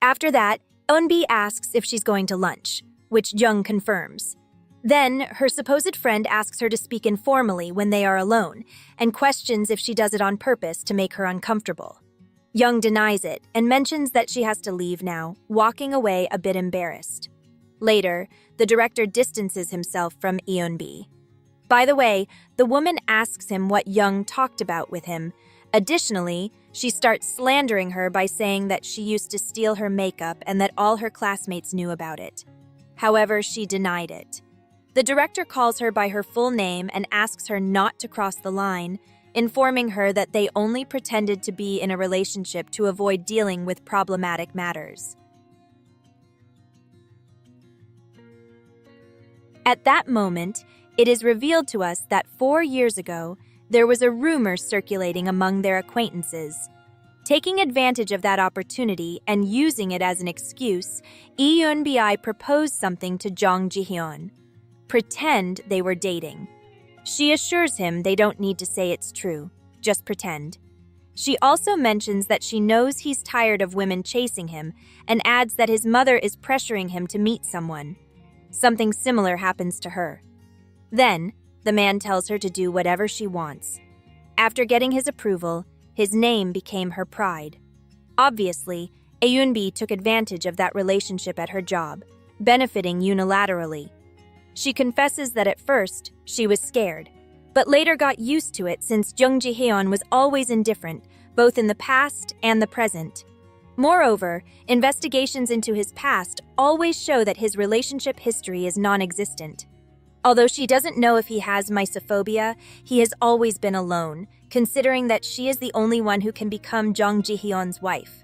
After that, Eunbi asks if she's going to lunch, which Jung confirms. Then, her supposed friend asks her to speak informally when they are alone, and questions if she does it on purpose to make her uncomfortable. Jung denies it and mentions that she has to leave now, walking away a bit embarrassed. Later, the director distances himself from Eunbi. By the way, the woman asks him what Jung talked about with him. Additionally, she starts slandering her by saying that she used to steal her makeup and that all her classmates knew about it. However, she denied it. The director calls her by her full name and asks her not to cross the line, informing her that they only pretended to be in a relationship to avoid dealing with problematic matters. At that moment, it is revealed to us that 4 years ago, there was a rumor circulating among their acquaintances. Taking advantage of that opportunity and using it as an excuse, Lee Eunbi proposed something to Jung Ji-hyun. Pretend they were dating. She assures him they don't need to say it's true, just pretend. She also mentions that she knows he's tired of women chasing him and adds that his mother is pressuring him to meet someone. Something similar happens to her. Then, the man tells her to do whatever she wants. After getting his approval, his name became her pride. Obviously, Eunbi took advantage of that relationship at her job, benefiting unilaterally. She confesses that at first, she was scared, but later got used to it since Jung Ji-hyun was always indifferent, both in the past and the present. Moreover, investigations into his past always show that his relationship history is non-existent. Although she doesn't know if he has mysophobia, he has always been alone, considering that she is the only one who can become Jung Ji-hyun's wife.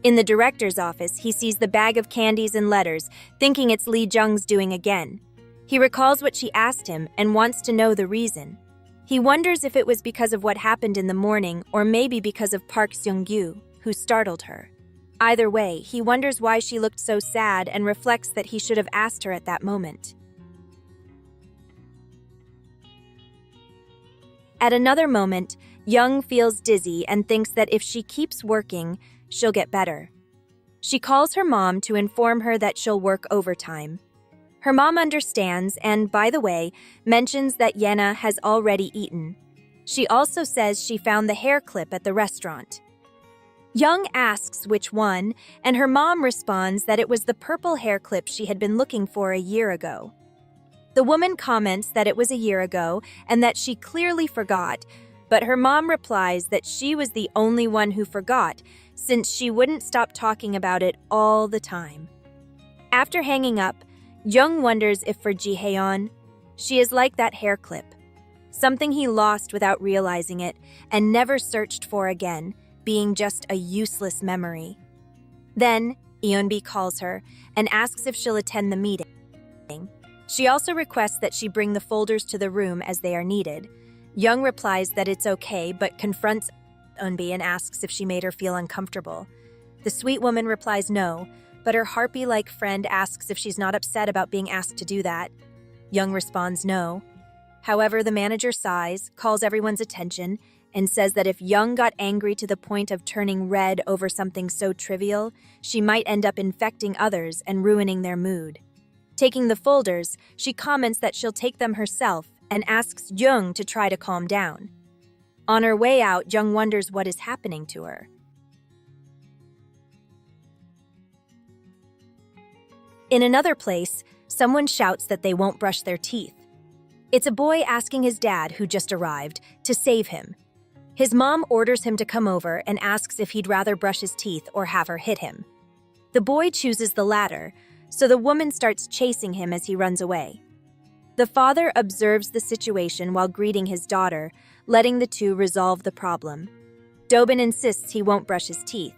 In the director's office, he sees the bag of candies and letters, thinking it's Lee Jung's doing again. He recalls what she asked him and wants to know the reason. He wonders if it was because of what happened in the morning or maybe because of Park Seung-gyu, who startled her. Either way, he wonders why she looked so sad and reflects that he should have asked her at that moment. At another moment, Jung feels dizzy and thinks that if she keeps working, she'll get better. She calls her mom to inform her that she'll work overtime. Her mom understands and, by the way, mentions that Yena has already eaten. She also says she found the hair clip at the restaurant. Jung asks which one, and her mom responds that it was the purple hair clip she had been looking for a year ago. The woman comments that it was a year ago and that she clearly forgot, but her mom replies that she was the only one who forgot, since she wouldn't stop talking about it all the time. After hanging up, Jung wonders if for Ji-hyun, she is like that hair clip, something he lost without realizing it and never searched for again, being just a useless memory. Then, Eunbi calls her and asks if she'll attend the meeting. She also requests that she bring the folders to the room as they are needed. Jung replies that it's okay, but confronts Eunbi and asks if she made her feel uncomfortable. The sweet woman replies no, but her harpy-like friend asks if she's not upset about being asked to do that. Jung responds no. However, the manager sighs, calls everyone's attention, and says that if Jung got angry to the point of turning red over something so trivial, she might end up infecting others and ruining their mood. Taking the folders, she comments that she'll take them herself and asks Jung to try to calm down. On her way out, Jung wonders what is happening to her. In another place, someone shouts that they won't brush their teeth. It's a boy asking his dad, who just arrived, to save him. His mom orders him to come over and asks if he'd rather brush his teeth or have her hit him. The boy chooses the latter, so the woman starts chasing him as he runs away. The father observes the situation while greeting his daughter, letting the two resolve the problem. Dobin insists he won't brush his teeth,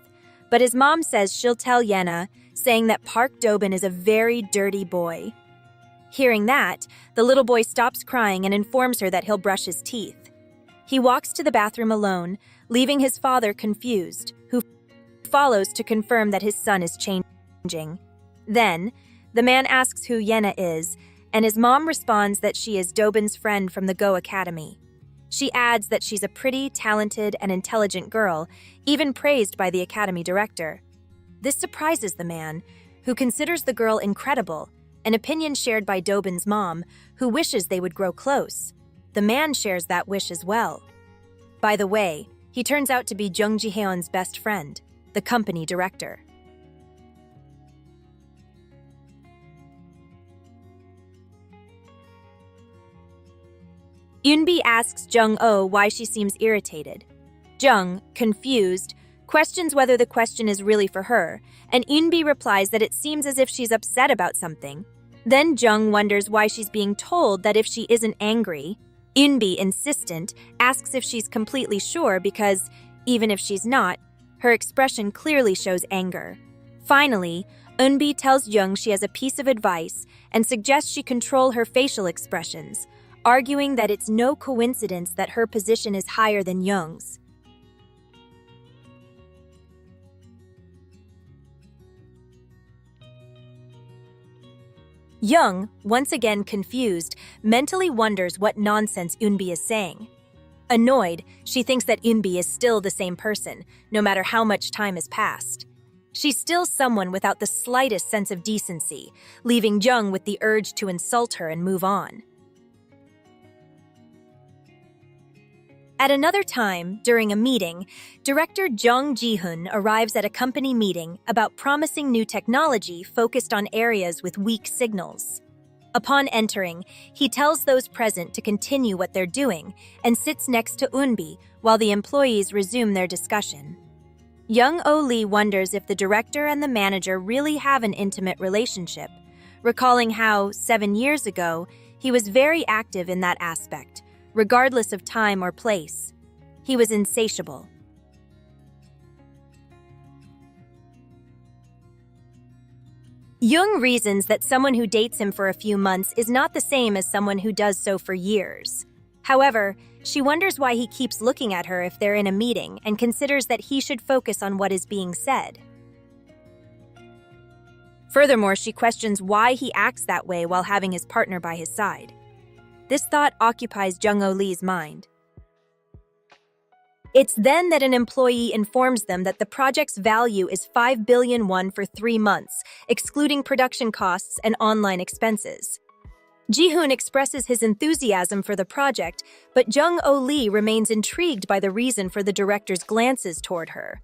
but his mom says she'll tell Yena, saying that Park Dobin is a very dirty boy. Hearing that, the little boy stops crying and informs her that he'll brush his teeth. He walks to the bathroom alone, leaving his father confused, who follows to confirm that his son is changing. Then, the man asks who Yena is, and his mom responds that she is Dobin's friend from the Go Academy. She adds that she's a pretty, talented, and intelligent girl, even praised by the academy director. This surprises the man, who considers the girl incredible, an opinion shared by Dobin's mom, who wishes they would grow close. The man shares that wish as well. By the way, he turns out to be Jung Ji-hyun's best friend, the company director. Eunbi asks Jung-oh why she seems irritated. Jung, confused, questions whether the question is really for her, and Eunbi replies that it seems as if she's upset about something. Then Jung wonders why she's being told that if she isn't angry. Eunbi, insistent, asks if she's completely sure because, even if she's not, her expression clearly shows anger. Finally, Eunbi tells Jung she has a piece of advice and suggests she control her facial expressions, arguing that it's no coincidence that her position is higher than Jung's. Jung, once again confused, mentally wonders what nonsense Eunbi is saying. Annoyed, she thinks that Eunbi is still the same person, no matter how much time has passed. She's still someone without the slightest sense of decency, leaving Jung with the urge to insult her and move on. At another time, during a meeting, director Jung Ji-hyun arrives at a company meeting about promising new technology focused on areas with weak signals. Upon entering, he tells those present to continue what they're doing and sits next to Eunbi while the employees resume their discussion. Jung-oh Lee wonders if the director and the manager really have an intimate relationship, recalling how, 7 years ago, he was very active in that aspect, regardless of time or place. He was insatiable. Jung reasons that someone who dates him for a few months is not the same as someone who does so for years. However, she wonders why he keeps looking at her if they're in a meeting and considers that he should focus on what is being said. Furthermore, she questions why he acts that way while having his partner by his side. This thought occupies Jung-oh Lee's mind. It's then that an employee informs them that the project's value is 5 billion won for 3 months, excluding production costs and online expenses. Ji-hyun expresses his enthusiasm for the project, but Jung-oh Lee remains intrigued by the reason for the director's glances toward her.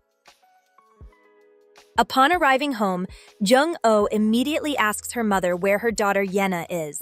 Upon arriving home, Jung-oh immediately asks her mother where her daughter Yena is.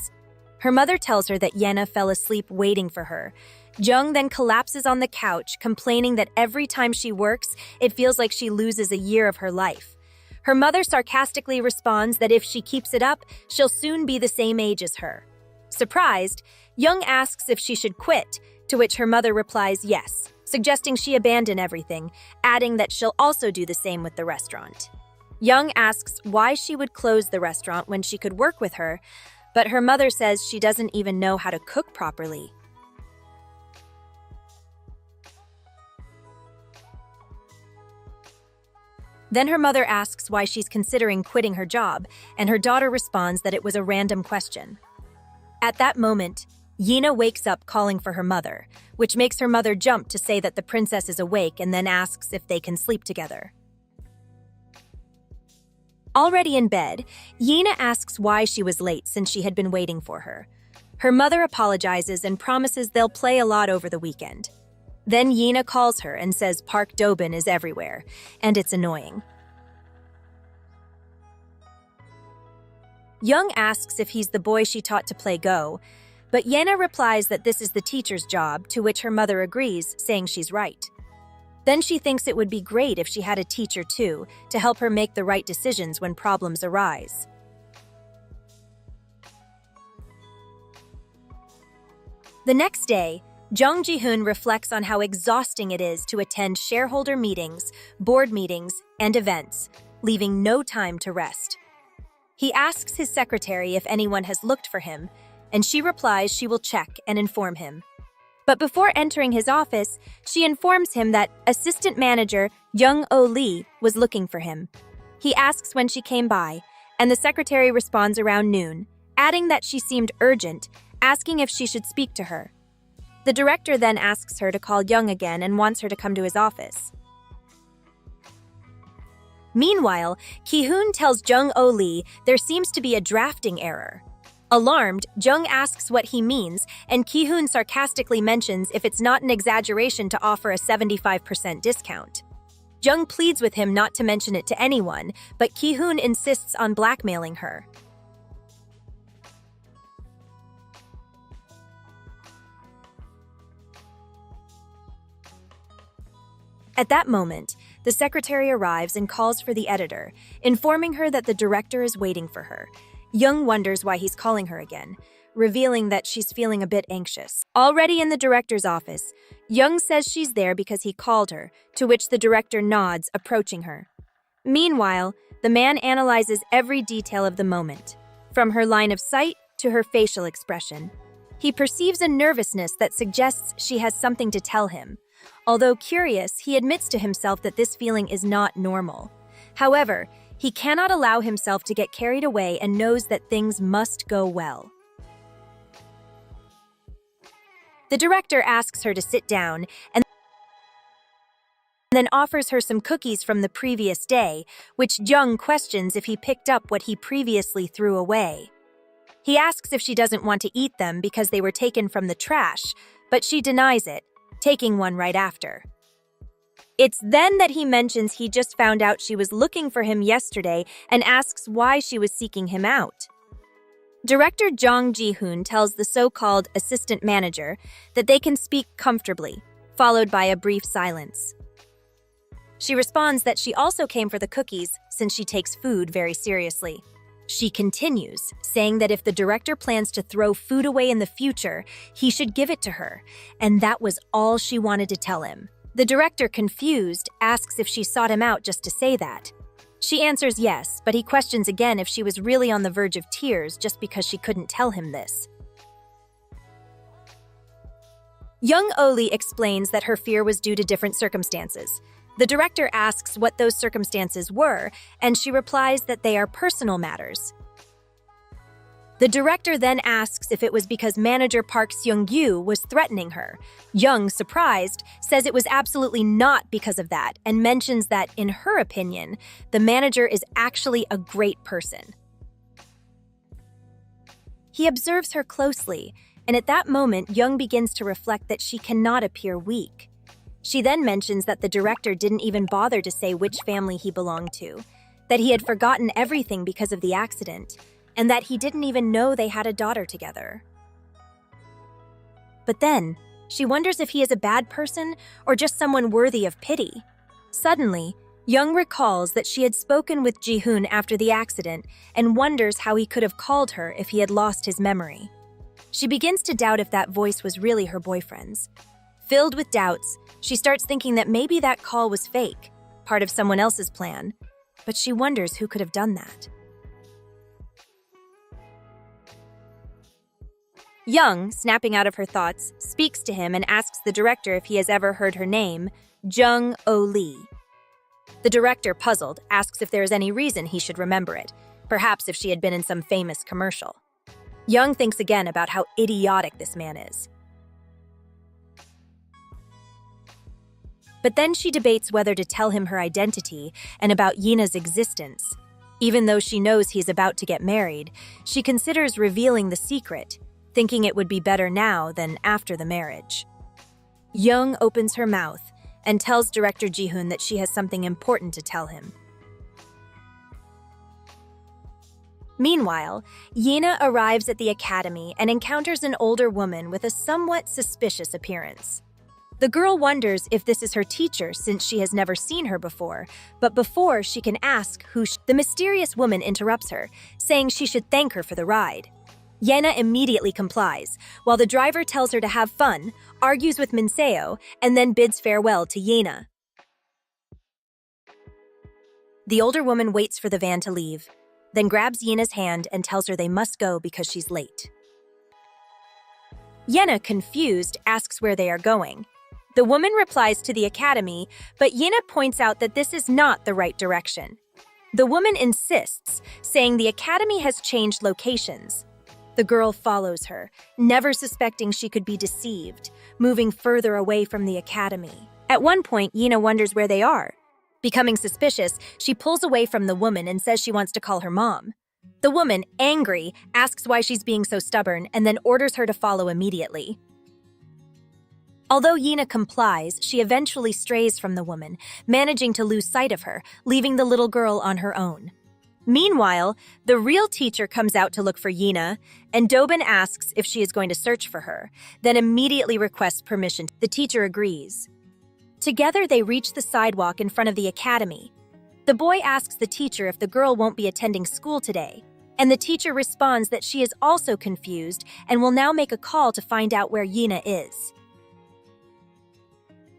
Her mother tells her that Yena fell asleep waiting for her. Jung then collapses on the couch, complaining that every time she works, it feels like she loses a year of her life. Her mother sarcastically responds that if she keeps it up, she'll soon be the same age as her. Surprised, Jung asks if she should quit, to which her mother replies yes, suggesting she abandon everything, adding that she'll also do the same with the restaurant. Jung asks why she would close the restaurant when she could work with her, but her mother says she doesn't even know how to cook properly. Then her mother asks why she's considering quitting her job, and her daughter responds that it was a random question. At that moment, Yena wakes up calling for her mother, which makes her mother jump to say that the princess is awake and then asks if they can sleep together. Already in bed, Yena asks why she was late since she had been waiting for her. Her mother apologizes and promises they'll play a lot over the weekend. Then Yena calls her and says Park Dobin is everywhere, and it's annoying. Jung asks if he's the boy she taught to play Go, but Yena replies that this is the teacher's job, to which her mother agrees, saying she's right. Then she thinks it would be great if she had a teacher too, to help her make the right decisions when problems arise. The next day, Jung Ji-hyun reflects on how exhausting it is to attend shareholder meetings, board meetings, and events, leaving no time to rest. He asks his secretary if anyone has looked for him, and she replies she will check and inform him. But before entering his office, she informs him that assistant manager Jung-oh Lee was looking for him. He asks when she came by, and the secretary responds around noon, adding that she seemed urgent, asking if she should speak to her. The director then asks her to call Young again and wants her to come to his office. Meanwhile, Ki-hoon tells Jung-oh Lee there seems to be a drafting error. Alarmed, Jung asks what he means, and Ki-hoon sarcastically mentions if it's not an exaggeration to offer a 75% discount. Jung pleads with him not to mention it to anyone, but Ki-hoon insists on blackmailing her. At that moment, the secretary arrives and calls for the editor, informing her that the director is waiting for her. Young wonders why he's calling her again, revealing that she's feeling a bit anxious. Already in the director's office, Young says she's there because he called her, to which the director nods, approaching her. Meanwhile, the man analyzes every detail of the moment, from her line of sight to her facial expression. He perceives a nervousness that suggests she has something to tell him. Although curious, he admits to himself that this feeling is not normal. However, he cannot allow himself to get carried away and knows that things must go well. The director asks her to sit down and then offers her some cookies from the previous day, which Jung questions if he picked up what he previously threw away. He asks if she doesn't want to eat them because they were taken from the trash, but she denies it, taking one right after. It's then that he mentions he just found out she was looking for him yesterday and asks why she was seeking him out. Director Jong Ji-hoon tells the so-called assistant manager that they can speak comfortably, followed by a brief silence. She responds that she also came for the cookies since she takes food very seriously. She continues, saying that if the director plans to throw food away in the future, he should give it to her, and that was all she wanted to tell him. The director, confused, asks if she sought him out just to say that. She answers yes, but he questions again if she was really on the verge of tears just because she couldn't tell him this. Young Oli explains that her fear was due to different circumstances. The director asks what those circumstances were, and she replies that they are personal matters. The director then asks if it was because manager Park Seung-gyu was threatening her. Young, surprised, says it was absolutely not because of that and mentions that, in her opinion, the manager is actually a great person. He observes her closely, and at that moment, Young begins to reflect that she cannot appear weak. She then mentions that the director didn't even bother to say which family he belonged to, that he had forgotten everything because of the accident, and that he didn't even know they had a daughter together. But then, she wonders if he is a bad person or just someone worthy of pity. Suddenly, Young recalls that she had spoken with Ji-hoon after the accident and wonders how he could have called her if he had lost his memory. She begins to doubt if that voice was really her boyfriend's. Filled with doubts, she starts thinking that maybe that call was fake, part of someone else's plan, but she wonders who could have done that. Young, snapping out of her thoughts, speaks to him and asks the director if he has ever heard her name, Jung-oh Lee. The director, puzzled, asks if there is any reason he should remember it, perhaps if she had been in some famous commercial. Young thinks again about how idiotic this man is. But then she debates whether to tell him her identity and about Yina's existence. Even though she knows he's about to get married, she considers revealing the secret, thinking it would be better now than after the marriage. Young opens her mouth and tells director Ji-hoon that she has something important to tell him. Meanwhile, Yina arrives at the academy and encounters an older woman with a somewhat suspicious appearance. The girl wonders if this is her teacher since she has never seen her before, but before she can ask the mysterious woman interrupts her, saying she should thank her for the ride. Yena immediately complies, while the driver tells her to have fun, argues with Minseo, and then bids farewell to Yena. The older woman waits for the van to leave, then grabs Yena's hand and tells her they must go because she's late. Yena, confused, asks where they are going. The woman replies to the academy, but Yena points out that this is not the right direction. The woman insists, saying the academy has changed locations. The girl follows her, never suspecting she could be deceived, moving further away from the academy. At one point, Yina wonders where they are. Becoming suspicious, she pulls away from the woman and says she wants to call her mom. The woman, angry, asks why she's being so stubborn and then orders her to follow immediately. Although Yina complies, she eventually strays from the woman, managing to lose sight of her, leaving the little girl on her own. Meanwhile, the real teacher comes out to look for Yina, and Dobin asks if she is going to search for her, then immediately requests permission. The teacher agrees. Together, they reach the sidewalk in front of the academy. The boy asks the teacher if the girl won't be attending school today, and the teacher responds that she is also confused and will now make a call to find out where Yina is.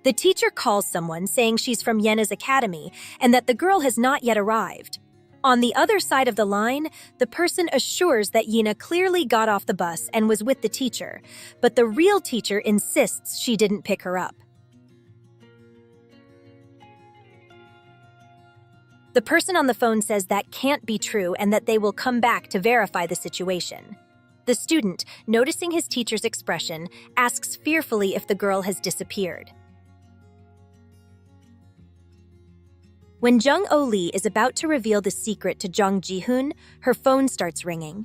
The teacher calls someone saying she's from Yena's academy and that the girl has not yet arrived. On the other side of the line, the person assures that Yina clearly got off the bus and was with the teacher, but the real teacher insists she didn't pick her up. The person on the phone says that can't be true and that they will come back to verify the situation. The student, noticing his teacher's expression, asks fearfully if the girl has disappeared. When Jung-Oh Lee is about to reveal the secret to Jung Ji-hoon, her phone starts ringing.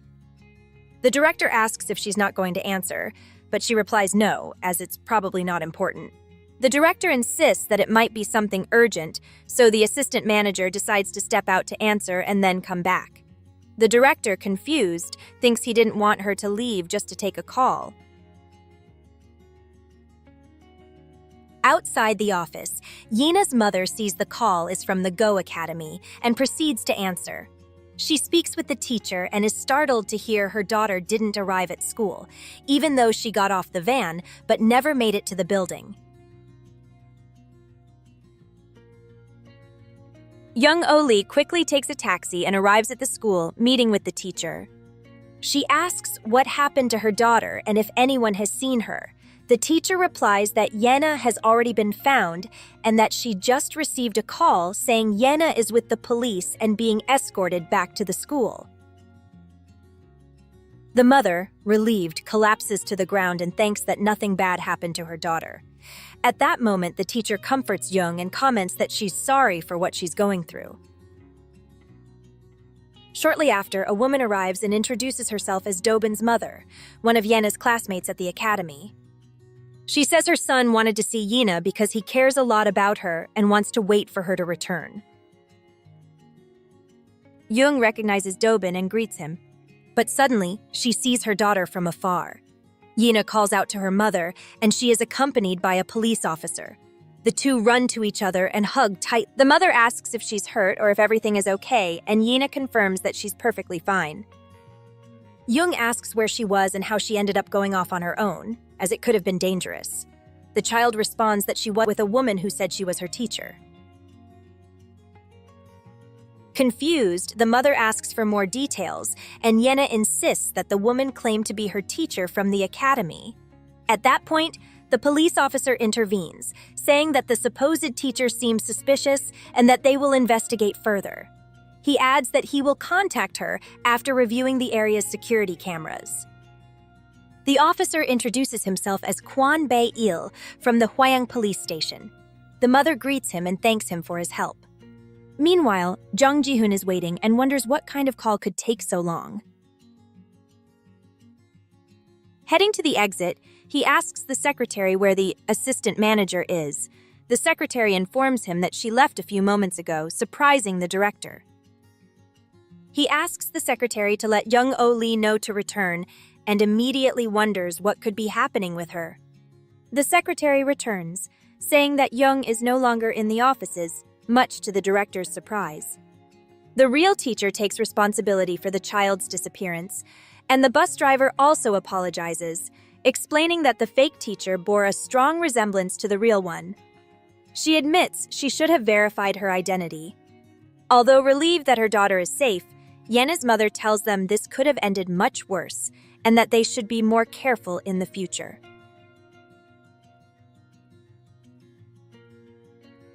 The director asks if she's not going to answer, but she replies no, as it's probably not important. The director insists that it might be something urgent, so the assistant manager decides to step out to answer and then come back. The director, confused, thinks he didn't want her to leave just to take a call. Outside the office, Yina's mother sees the call is from the Go Academy and proceeds to answer. She speaks with the teacher and is startled to hear her daughter didn't arrive at school, even though she got off the van but never made it to the building. Jung-Oh Lee quickly takes a taxi and arrives at the school, meeting with the teacher. She asks what happened to her daughter and if anyone has seen her. The teacher replies that Yena has already been found and that she just received a call saying Yena is with the police and being escorted back to the school. The mother, relieved, collapses to the ground and thanks that nothing bad happened to her daughter. At that moment, the teacher comforts Jung and comments that she's sorry for what she's going through. Shortly after, a woman arrives and introduces herself as Dobin's mother, one of Yena's classmates at the academy. She says her son wanted to see Yina because he cares a lot about her and wants to wait for her to return. Jung recognizes Dobin and greets him, but suddenly she sees her daughter from afar. Yina calls out to her mother, and she is accompanied by a police officer. The two run to each other and hug tight. The mother asks if she's hurt or if everything is okay, and Yina confirms that she's perfectly fine. Jung asks where she was and how she ended up going off on her own, as it could have been dangerous. The child responds that she was with a woman who said she was her teacher. Confused, the mother asks for more details, and Yena insists that the woman claimed to be her teacher from the academy. At that point, the police officer intervenes, saying that the supposed teacher seems suspicious and that they will investigate further. He adds that he will contact her after reviewing the area's security cameras. The officer introduces himself as Kwon Bae-il from the Hwayang police station. The mother greets him and thanks him for his help. Meanwhile, Jung Ji-hoon is waiting and wonders what kind of call could take so long. Heading to the exit, he asks the secretary where the assistant manager is. The secretary informs him that she left a few moments ago, surprising the director. He asks the secretary to let Jung-Oh Lee know to return and immediately wonders what could be happening with her. The secretary returns, saying that Jung is no longer in the offices, much to the director's surprise. The real teacher takes responsibility for the child's disappearance, and the bus driver also apologizes, explaining that the fake teacher bore a strong resemblance to the real one. She admits she should have verified her identity. Although relieved that her daughter is safe, Yena's mother tells them this could have ended much worse and that they should be more careful in the future.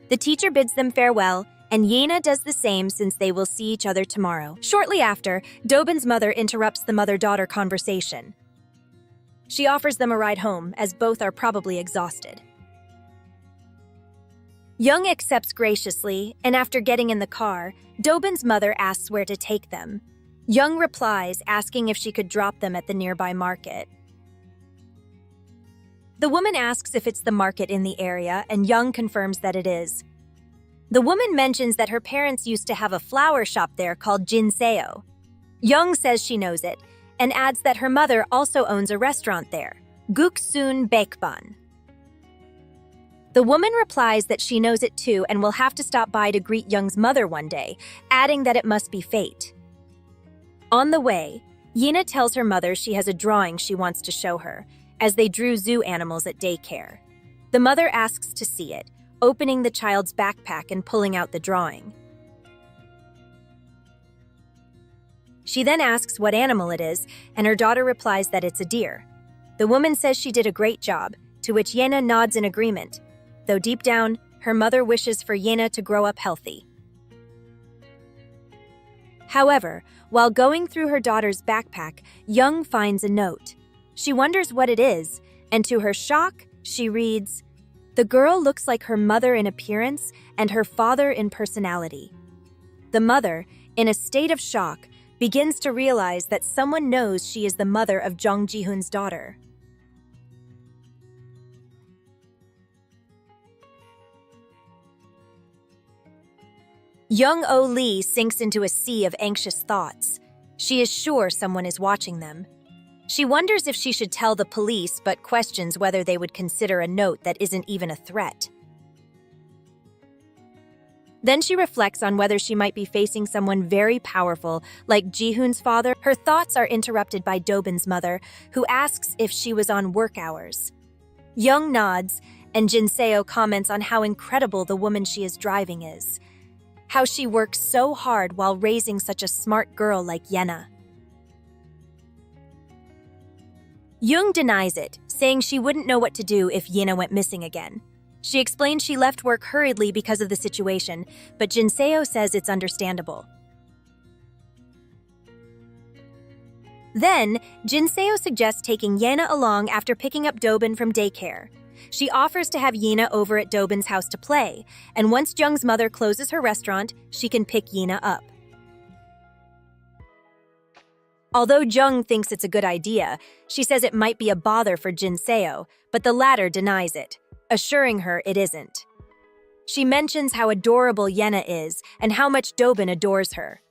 The teacher bids them farewell, and Yena does the same since they will see each other tomorrow. Shortly after, Dobin's mother interrupts the mother-daughter conversation. She offers them a ride home, as both are probably exhausted. Young accepts graciously, and after getting in the car, Dobin's mother asks where to take them. Young replies, asking if she could drop them at the nearby market. The woman asks if it's the market in the area, and Young confirms that it is. The woman mentions that her parents used to have a flower shop there called Jinseo. Young says she knows it, and adds that her mother also owns a restaurant there, Guksun Baekban. The woman replies that she knows it too and will have to stop by to greet Young's mother one day, adding that it must be fate. On the way, Yena tells her mother she has a drawing she wants to show her, as they drew zoo animals at daycare. The mother asks to see it, opening the child's backpack and pulling out the drawing. She then asks what animal it is, and her daughter replies that it's a deer. The woman says she did a great job, to which Yena nods in agreement, though deep down, her mother wishes for Yena to grow up healthy. However, while going through her daughter's backpack, Young finds a note. She wonders what it is, and to her shock, she reads, "The girl looks like her mother in appearance and her father in personality." The mother, in a state of shock, begins to realize that someone knows she is the mother of Jung Ji-hoon's daughter. Young Oh Lee sinks into a sea of anxious thoughts. She is sure someone is watching them. She wonders if she should tell the police, but questions whether they would consider a note that isn't even a threat. Then she reflects on whether she might be facing someone very powerful, like Ji-hoon's father. Her thoughts are interrupted by Dobin's mother, who asks if she was on work hours. Young nods, and Jinseo comments on how incredible the woman she is driving is. How she works so hard while raising such a smart girl like Yena. Young denies it, saying she wouldn't know what to do if Yena went missing again. She explains she left work hurriedly because of the situation, but Jinseo says it's understandable. Then, Jinseo suggests taking Yena along after picking up Dobin from daycare. She offers to have Yena over at Dobin's house to play, and once Jung's mother closes her restaurant, she can pick Yena up. Although Jung thinks it's a good idea, she says it might be a bother for Jinseo, but the latter denies it, assuring her it isn't. She mentions how adorable Yena is and how much Dobin adores her.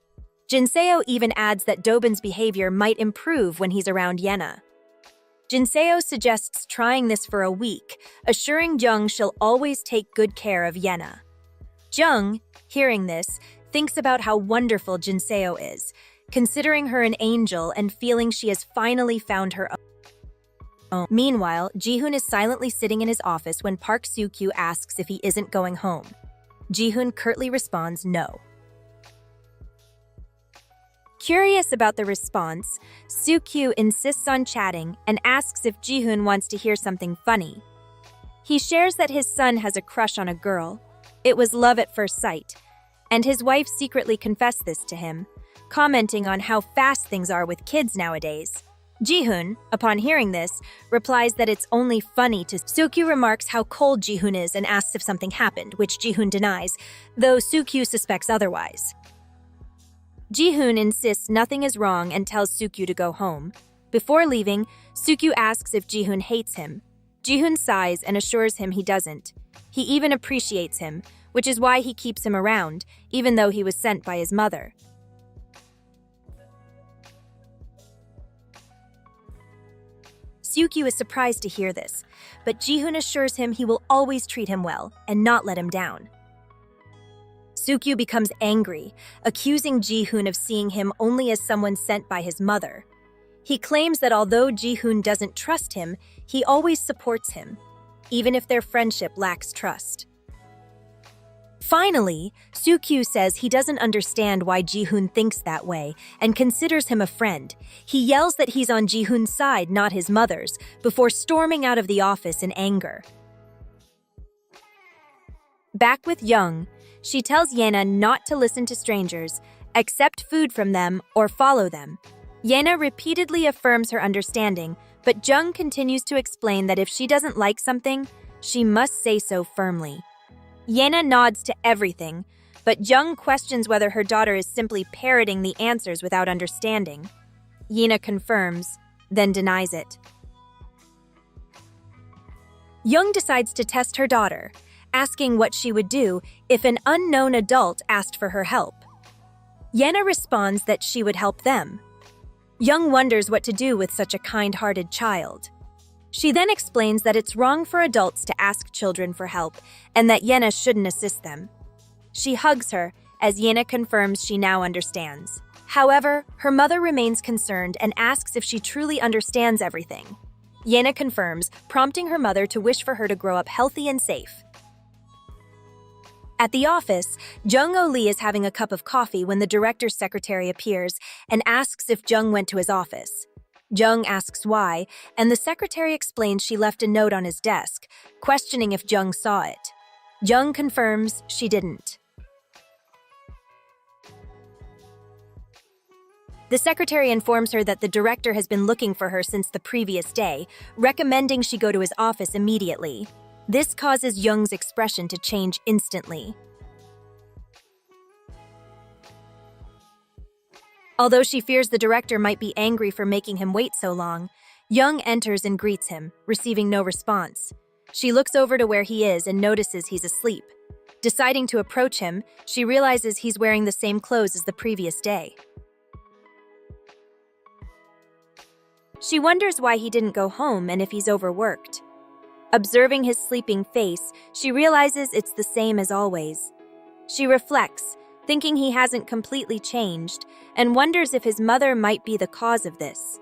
Jinseo even adds that Dobin's behavior might improve when he's around Yena. Jinseo suggests trying this for a week, assuring Jung she'll always take good care of Yena. Jung, hearing this, thinks about how wonderful Jinseo is, considering her an angel and feeling she has finally found her own. Meanwhile, Ji-hoon is silently sitting in his office when Park Soo-kyu asks if he isn't going home. Ji-hoon curtly responds no. Curious about the response, Soo-kyu insists on chatting and asks if Ji-hoon wants to hear something funny. He shares that his son has a crush on a girl. It was love at first sight, and his wife secretly confessed this to him, commenting on how fast things are with kids nowadays. Ji-hoon, upon hearing this, replies that it's only funny to Soo-kyu remarks how cold Ji-hoon is and asks if something happened, which Ji-hoon denies, though Soo-kyu suspects otherwise. Ji-hoon insists nothing is wrong and tells Soo-kyu to go home. Before leaving, Soo-kyu asks if Ji-hoon hates him. Ji-hoon sighs and assures him he doesn't. He even appreciates him, which is why he keeps him around, even though he was sent by his mother. Soo-kyu is surprised to hear this, but Ji-hoon assures him he will always treat him well and not let him down. Soo-kyu becomes angry, accusing Ji-hoon of seeing him only as someone sent by his mother. He claims that although Ji-hoon doesn't trust him, he always supports him, even if their friendship lacks trust. Finally, Soo-kyu says he doesn't understand why Ji-hoon thinks that way and considers him a friend. He yells that he's on Ji-hoon's side, not his mother's, before storming out of the office in anger. Back with Young, She tells Yena not to listen to strangers, accept food from them, or follow them. Yena repeatedly affirms her understanding, but Jung continues to explain that if she doesn't like something, she must say so firmly. Yena nods to everything, but Jung questions whether her daughter is simply parroting the answers without understanding. Yena confirms, then denies it. Jung decides to test her daughter, asking what she would do if an unknown adult asked for her help. Yena responds that she would help them. Jung wonders what to do with such a kind-hearted child. She then explains that it's wrong for adults to ask children for help and that Yena shouldn't assist them. She hugs her as Yena confirms she now understands. However, her mother remains concerned and asks if she truly understands everything. Yena confirms, prompting her mother to wish for her to grow up healthy and safe. At the office, Jung-Oh Lee is having a cup of coffee when the director's secretary appears and asks if Jung went to his office. Jung asks why, and the secretary explains she left a note on his desk, questioning if Jung saw it. Jung confirms she didn't. The secretary informs her that the director has been looking for her since the previous day, recommending she go to his office immediately. This causes Jung's expression to change instantly. Although she fears the director might be angry for making him wait so long, Jung enters and greets him, receiving no response. She looks over to where he is and notices he's asleep. Deciding to approach him, she realizes he's wearing the same clothes as the previous day. She wonders why he didn't go home and if he's overworked. Observing his sleeping face, she realizes it's the same as always. She reflects, thinking he hasn't completely changed, and wonders if his mother might be the cause of this.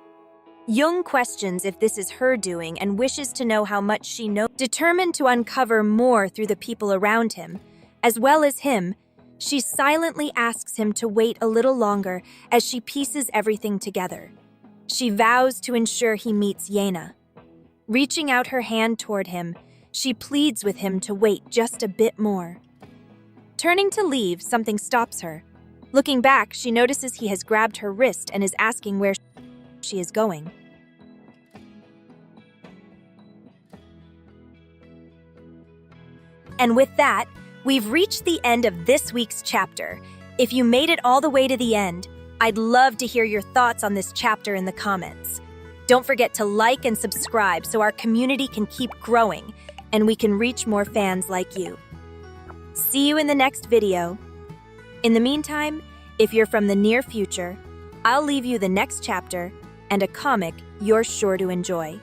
Jung questions if this is her doing and wishes to know how much she knows. Determined to uncover more through the people around him, as well as him, she silently asks him to wait a little longer as she pieces everything together. She vows to ensure he meets Yena. Reaching out her hand toward him, she pleads with him to wait just a bit more. Turning to leave, something stops her. Looking back, she notices he has grabbed her wrist and is asking where she is going. And with that, we've reached the end of this week's chapter. If you made it all the way to the end, I'd love to hear your thoughts on this chapter in the comments. Don't forget to like and subscribe so our community can keep growing and we can reach more fans like you. See you in the next video. In the meantime, if you're from the near future, I'll leave you the next chapter and a comic you're sure to enjoy.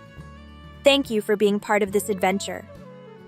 Thank you for being part of this adventure.